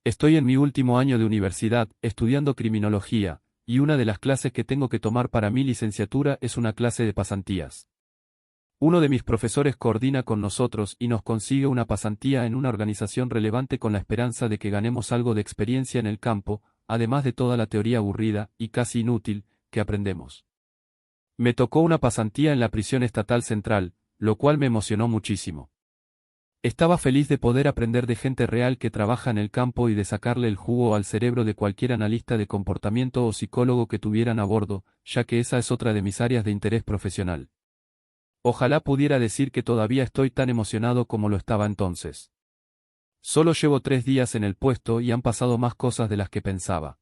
Estoy en mi último año de universidad, estudiando criminología, y una de las clases que tengo que tomar para mi licenciatura es una clase de pasantías. Uno de mis profesores coordina con nosotros y nos consigue una pasantía en una organización relevante con la esperanza de que ganemos algo de experiencia en el campo, además de toda la teoría aburrida, y casi inútil, que aprendemos. Me tocó una pasantía en la prisión estatal central, lo cual me emocionó muchísimo. Estaba feliz de poder aprender de gente real que trabaja en el campo y de sacarle el jugo al cerebro de cualquier analista de comportamiento o psicólogo que tuvieran a bordo, ya que esa es otra de mis áreas de interés profesional. Ojalá pudiera decir que todavía estoy tan emocionado como lo estaba entonces. Solo llevo 3 días en el puesto y han pasado más cosas de las que pensaba.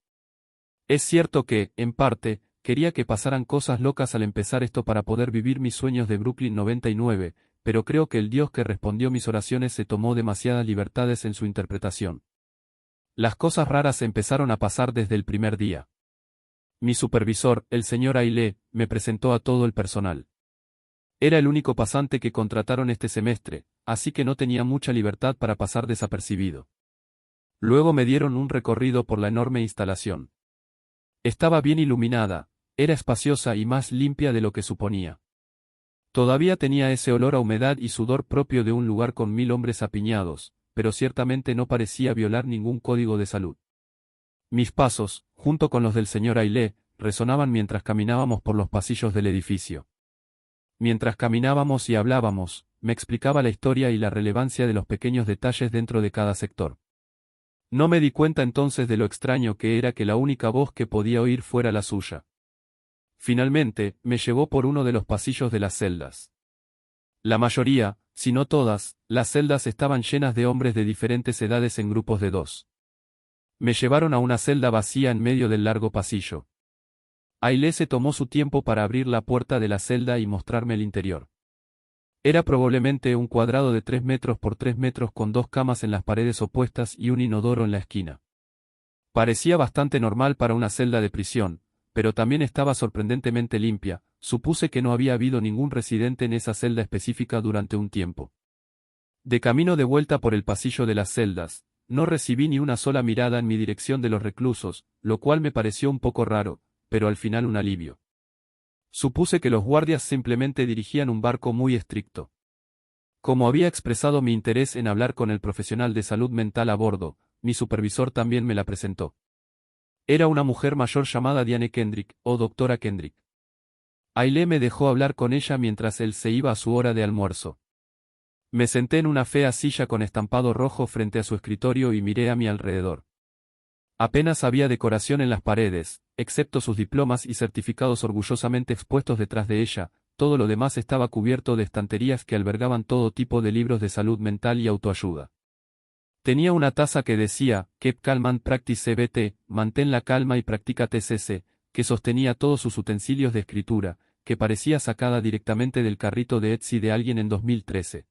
Es cierto que, en parte, quería que pasaran cosas locas al empezar esto para poder vivir mis sueños de Brooklyn 99, pero creo que el Dios que respondió mis oraciones se tomó demasiadas libertades en su interpretación. Las cosas raras empezaron a pasar desde el primer día. Mi supervisor, el señor Ailé, me presentó a todo el personal. Era el único pasante que contrataron este semestre, así que no tenía mucha libertad para pasar desapercibido. Luego me dieron un recorrido por la enorme instalación. Estaba bien iluminada, era espaciosa y más limpia de lo que suponía. Todavía tenía ese olor a humedad y sudor propio de un lugar con 1000 hombres apiñados, pero ciertamente no parecía violar ningún código de salud. Mis pasos, junto con los del señor Ailé, resonaban mientras caminábamos por los pasillos del edificio. Mientras caminábamos y hablábamos, me explicaba la historia y la relevancia de los pequeños detalles dentro de cada sector. No me di cuenta entonces de lo extraño que era que la única voz que podía oír fuera la suya. Finalmente, me llevó por uno de los pasillos de las celdas. La mayoría, si no todas, las celdas estaban llenas de hombres de diferentes edades en grupos de 2. Me llevaron a una celda vacía en medio del largo pasillo. Ailé se tomó su tiempo para abrir la puerta de la celda y mostrarme el interior. Era probablemente un cuadrado de 3 metros por 3 metros con 2 camas en las paredes opuestas y un inodoro en la esquina. Parecía bastante normal para una celda de prisión, pero también estaba sorprendentemente limpia. Supuse que no había habido ningún residente en esa celda específica durante un tiempo. De camino de vuelta por el pasillo de las celdas, no recibí ni una sola mirada en mi dirección de los reclusos, lo cual me pareció un poco raro, pero al final un alivio. Supuse que los guardias simplemente dirigían un barco muy estricto. Como había expresado mi interés en hablar con el profesional de salud mental a bordo, mi supervisor también me la presentó. Era una mujer mayor llamada Diane Kendrick, o doctora Kendrick. Ailé me dejó hablar con ella mientras él se iba a su hora de almuerzo. Me senté en una fea silla con estampado rojo frente a su escritorio y miré a mi alrededor. Apenas había decoración en las paredes, excepto sus diplomas y certificados orgullosamente expuestos detrás de ella. Todo lo demás estaba cubierto de estanterías que albergaban todo tipo de libros de salud mental y autoayuda. Tenía una taza que decía, Keep Calm and Practice CBT, mantén la calma y practica TCC, que sostenía todos sus utensilios de escritura, que parecía sacada directamente del carrito de Etsy de alguien en 2013.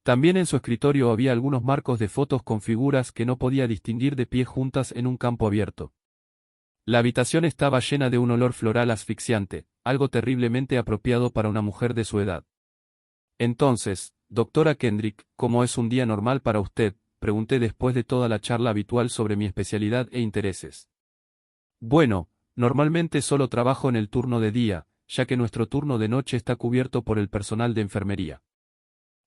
También en su escritorio había algunos marcos de fotos con figuras que no podía distinguir de pie juntas en un campo abierto. La habitación estaba llena de un olor floral asfixiante, algo terriblemente apropiado para una mujer de su edad. Entonces, doctora Kendrick, ¿cómo es un día normal para usted?, pregunté después de toda la charla habitual sobre mi especialidad e intereses. Bueno, normalmente solo trabajo en el turno de día, ya que nuestro turno de noche está cubierto por el personal de enfermería.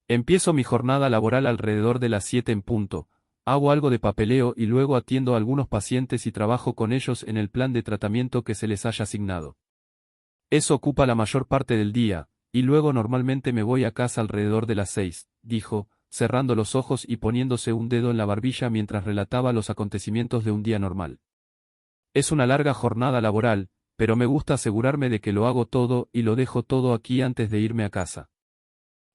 Empiezo mi jornada laboral alrededor de las 7 en punto, hago algo de papeleo y luego atiendo a algunos pacientes y trabajo con ellos en el plan de tratamiento que se les haya asignado. Eso ocupa la mayor parte del día, y luego normalmente me voy a casa alrededor de las 6, dijo, cerrando los ojos y poniéndose un dedo en la barbilla mientras relataba los acontecimientos de un día normal. Es una larga jornada laboral, pero me gusta asegurarme de que lo hago todo y lo dejo todo aquí antes de irme a casa.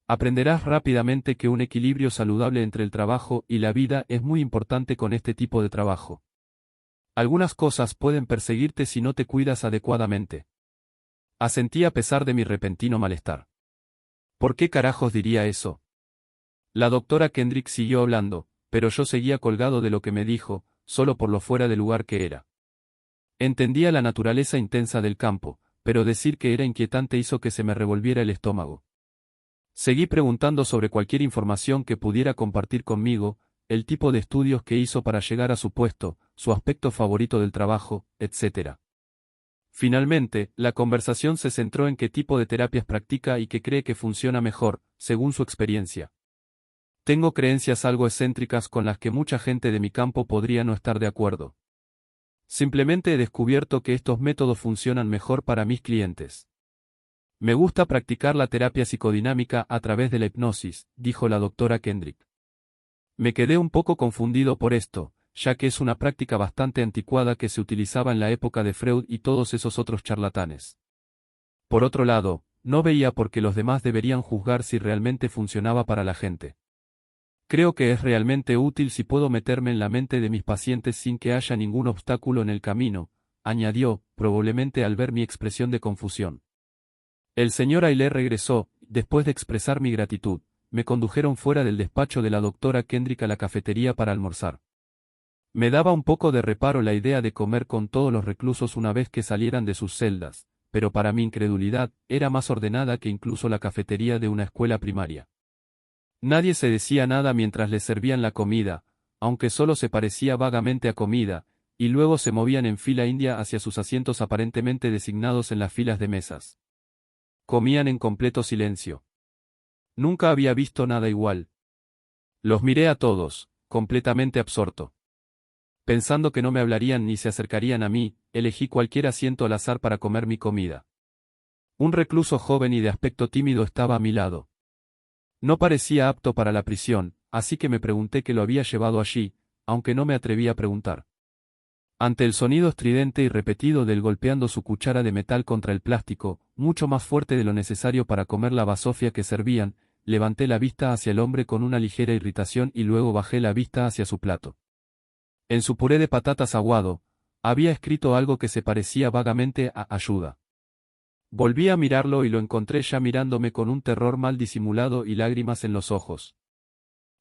Aprenderás rápidamente que un equilibrio saludable entre el trabajo y la vida es muy importante con este tipo de trabajo. Algunas cosas pueden perseguirte si no te cuidas adecuadamente. Asentí a pesar de mi repentino malestar. ¿Por qué carajos diría eso? La doctora Kendrick siguió hablando, pero yo seguía colgado de lo que me dijo, solo por lo fuera de lugar que era. Entendía la naturaleza intensa del campo, pero decir que era inquietante hizo que se me revolviera el estómago. Seguí preguntando sobre cualquier información que pudiera compartir conmigo, el tipo de estudios que hizo para llegar a su puesto, su aspecto favorito del trabajo, etc. Finalmente, la conversación se centró en qué tipo de terapias practica y qué cree que funciona mejor, según su experiencia. Tengo creencias algo excéntricas con las que mucha gente de mi campo podría no estar de acuerdo. Simplemente he descubierto que estos métodos funcionan mejor para mis clientes. Me gusta practicar la terapia psicodinámica a través de la hipnosis, dijo la doctora Kendrick. Me quedé un poco confundido por esto, ya que es una práctica bastante anticuada que se utilizaba en la época de Freud y todos esos otros charlatanes. Por otro lado, no veía por qué los demás deberían juzgar si realmente funcionaba para la gente. Creo que es realmente útil si puedo meterme en la mente de mis pacientes sin que haya ningún obstáculo en el camino, añadió, probablemente al ver mi expresión de confusión. El señor Ailé regresó, después de expresar mi gratitud. Me condujeron fuera del despacho de la doctora Kendrick a la cafetería para almorzar. Me daba un poco de reparo la idea de comer con todos los reclusos una vez que salieran de sus celdas, pero para mi incredulidad, era más ordenada que incluso la cafetería de una escuela primaria. Nadie se decía nada mientras les servían la comida, aunque solo se parecía vagamente a comida, y luego se movían en fila india hacia sus asientos aparentemente designados en las filas de mesas. Comían en completo silencio. Nunca había visto nada igual. Los miré a todos, completamente absorto. Pensando que no me hablarían ni se acercarían a mí, elegí cualquier asiento al azar para comer mi comida. Un recluso joven y de aspecto tímido estaba a mi lado. No parecía apto para la prisión, así que me pregunté qué lo había llevado allí, aunque no me atreví a preguntar. Ante el sonido estridente y repetido del golpeando su cuchara de metal contra el plástico, mucho más fuerte de lo necesario para comer la basofia que servían, levanté la vista hacia el hombre con una ligera irritación y luego bajé la vista hacia su plato. En su puré de patatas aguado, había escrito algo que se parecía vagamente a ayuda. Volví a mirarlo y lo encontré ya mirándome con un terror mal disimulado y lágrimas en los ojos.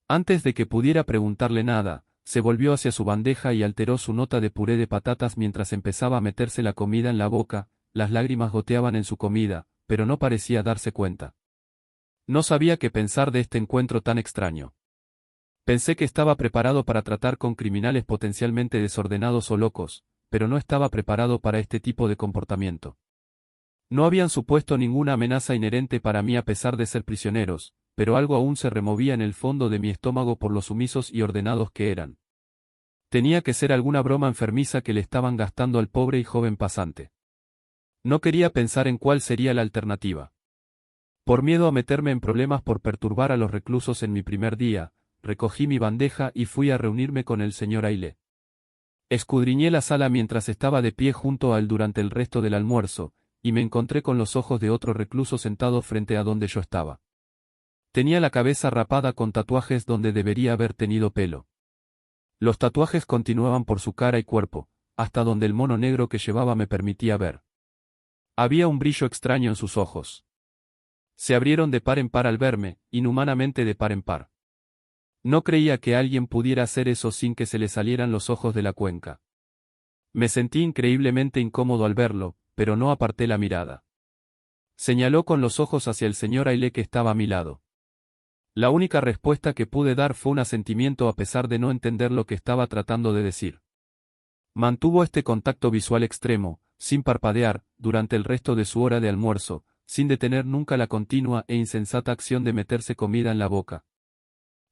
Antes de que pudiera preguntarle nada, se volvió hacia su bandeja y alteró su nota de puré de patatas mientras empezaba a meterse la comida en la boca. Las lágrimas goteaban en su comida, pero no parecía darse cuenta. No sabía qué pensar de este encuentro tan extraño. Pensé que estaba preparado para tratar con criminales potencialmente desordenados o locos, pero no estaba preparado para este tipo de comportamiento. No habían supuesto ninguna amenaza inherente para mí a pesar de ser prisioneros, pero algo aún se removía en el fondo de mi estómago por lo sumisos y ordenados que eran. Tenía que ser alguna broma enfermiza que le estaban gastando al pobre y joven pasante. No quería pensar en cuál sería la alternativa. Por miedo a meterme en problemas por perturbar a los reclusos en mi primer día, recogí mi bandeja y fui a reunirme con el señor Ailé. Escudriñé la sala mientras estaba de pie junto a él durante el resto del almuerzo, y me encontré con los ojos de otro recluso sentado frente a donde yo estaba. Tenía la cabeza rapada con tatuajes donde debería haber tenido pelo. Los tatuajes continuaban por su cara y cuerpo, hasta donde el mono negro que llevaba me permitía ver. Había un brillo extraño en sus ojos. Se abrieron de par en par al verme, inhumanamente de par en par. No creía que alguien pudiera hacer eso sin que se le salieran los ojos de la cuenca. Me sentí increíblemente incómodo al verlo, pero no aparté la mirada. Señaló con los ojos hacia el señor Ailé que estaba a mi lado. La única respuesta que pude dar fue un asentimiento a pesar de no entender lo que estaba tratando de decir. Mantuvo este contacto visual extremo, sin parpadear, durante el resto de su hora de almuerzo, sin detener nunca la continua e insensata acción de meterse comida en la boca.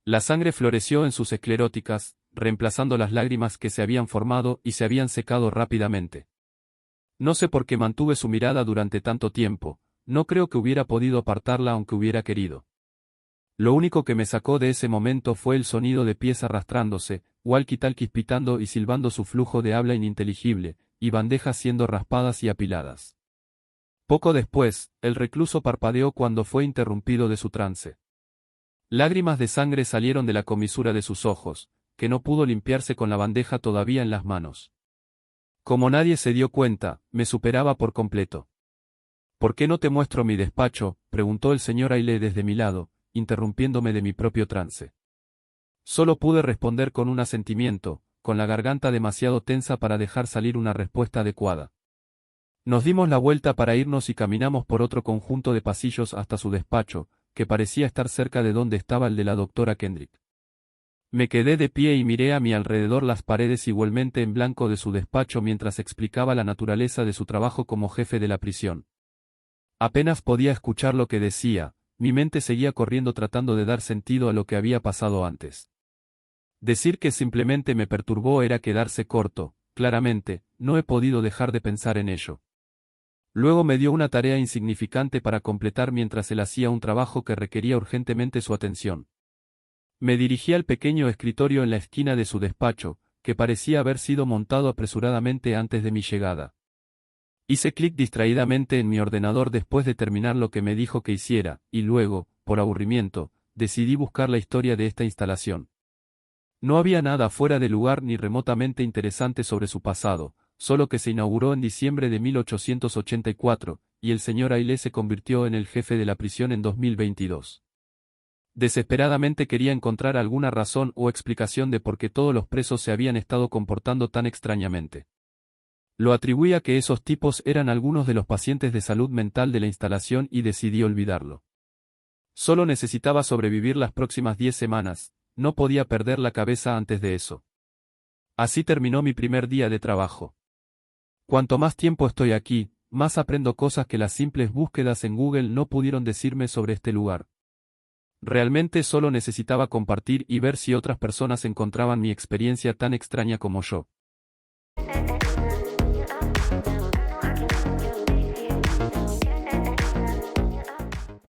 La sangre floreció en sus escleróticas, reemplazando las lágrimas que se habían formado y se habían secado rápidamente. No sé por qué mantuve su mirada durante tanto tiempo, no creo que hubiera podido apartarla aunque hubiera querido. Lo único que me sacó de ese momento fue el sonido de pies arrastrándose, walkie-talkies pitando y silbando su flujo de habla ininteligible, y bandejas siendo raspadas y apiladas. Poco después, el recluso parpadeó cuando fue interrumpido de su trance. Lágrimas de sangre salieron de la comisura de sus ojos, que no pudo limpiarse con la bandeja todavía en las manos. Como nadie se dio cuenta, me superaba por completo. ¿Por qué no te muestro mi despacho?, preguntó el señor Ailé desde mi lado, interrumpiéndome de mi propio trance. Solo pude responder con un asentimiento, con la garganta demasiado tensa para dejar salir una respuesta adecuada. Nos dimos la vuelta para irnos y caminamos por otro conjunto de pasillos hasta su despacho, que parecía estar cerca de donde estaba el de la doctora Kendrick. Me quedé de pie y miré a mi alrededor las paredes igualmente en blanco de su despacho mientras explicaba la naturaleza de su trabajo como jefe de la prisión. Apenas podía escuchar lo que decía, mi mente seguía corriendo tratando de dar sentido a lo que había pasado antes. Decir que simplemente me perturbó era quedarse corto, claramente, no he podido dejar de pensar en ello. Luego me dio una tarea insignificante para completar mientras él hacía un trabajo que requería urgentemente su atención. Me dirigí al pequeño escritorio en la esquina de su despacho, que parecía haber sido montado apresuradamente antes de mi llegada. Hice clic distraídamente en mi ordenador después de terminar lo que me dijo que hiciera, y luego, por aburrimiento, decidí buscar la historia de esta instalación. No había nada fuera de lugar ni remotamente interesante sobre su pasado, solo que se inauguró en diciembre de 1884, y el señor Ailé se convirtió en el jefe de la prisión en 2022. Desesperadamente quería encontrar alguna razón o explicación de por qué todos los presos se habían estado comportando tan extrañamente. Lo atribuí a que esos tipos eran algunos de los pacientes de salud mental de la instalación y decidí olvidarlo. Solo necesitaba sobrevivir las próximas 10 semanas, no podía perder la cabeza antes de eso. Así terminó mi primer día de trabajo. Cuanto más tiempo estoy aquí, más aprendo cosas que las simples búsquedas en Google no pudieron decirme sobre este lugar. Realmente solo necesitaba compartir y ver si otras personas encontraban mi experiencia tan extraña como yo.